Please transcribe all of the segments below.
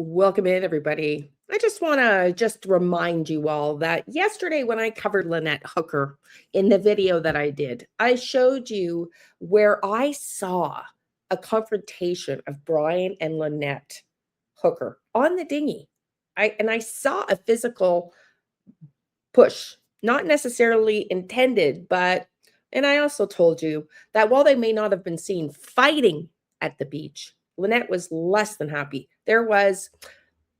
Welcome in, everybody. I just want to remind you all that yesterday when I covered Lynette Hooker in the video that I did, I showed you where I saw a confrontation of Brian and Lynette Hooker on the dinghy. I saw a physical push, not necessarily intended, but and I also told you that while they may not have been seen fighting at the beach, Lynette was less than happy. There was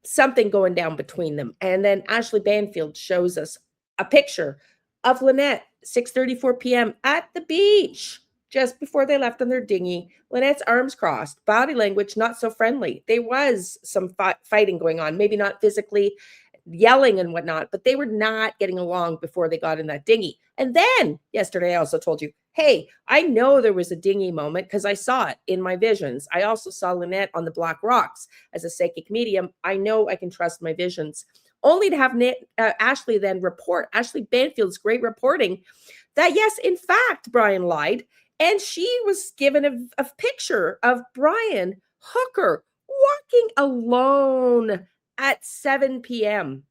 something going down between them. And then Ashley Banfield shows us a picture of Lynette, 6:34 p.m. at the beach, just before they left on their dinghy. Lynette's arms crossed, body language not so friendly. There was some fighting going on, maybe not physically, yelling and whatnot, but they were not getting along before they got in that dinghy. And then yesterday, I also told you, hey, I know there was a dinghy moment because I saw it in my visions. I also saw Lynette on the Black Rocks as a psychic medium. I know I can trust my visions. Only to have Ashley then report, Ashley Banfield's great reporting, that yes, in fact, Brian lied. And she was given a picture of Brian Hooker walking alone at 7 p.m.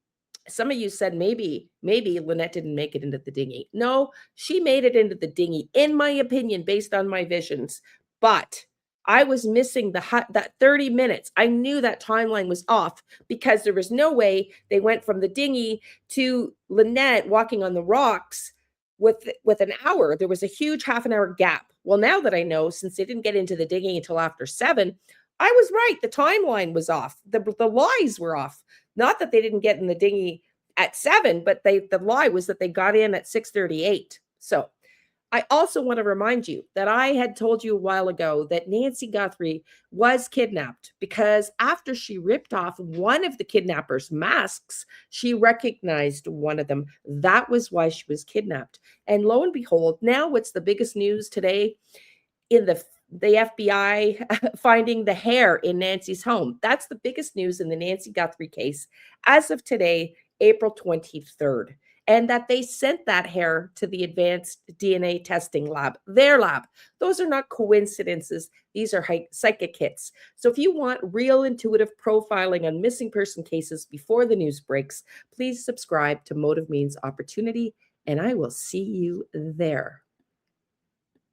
Some of you said maybe Lynette didn't make it into the dinghy. No, she made it into the dinghy, in my opinion, based on my visions. But I was missing that 30 minutes. I knew that timeline was off because there was no way they went from the dinghy to Lynette walking on the rocks with an hour. There was a huge half an hour gap. Well, now that I know, since they didn't get into the dinghy until after 7, I was right. The timeline was off. The lies were off. Not that they didn't get in the dinghy at 7, but the lie was that they got in at 6:38. So I also want to remind you that I had told you a while ago that Nancy Guthrie was kidnapped because after she ripped off one of the kidnappers' masks, she recognized one of them. That was why she was kidnapped. And lo and behold, now what's the biggest news today? In the FBI finding the hair in Nancy's home. That's the biggest news in the Nancy Guthrie case as of today, April 23rd. And that they sent that hair to the advanced DNA testing lab, their lab. Those are not coincidences. These are psychic hits. So if you want real intuitive profiling on missing person cases before the news breaks, please subscribe to Motive Means Opportunity, and I will see you there.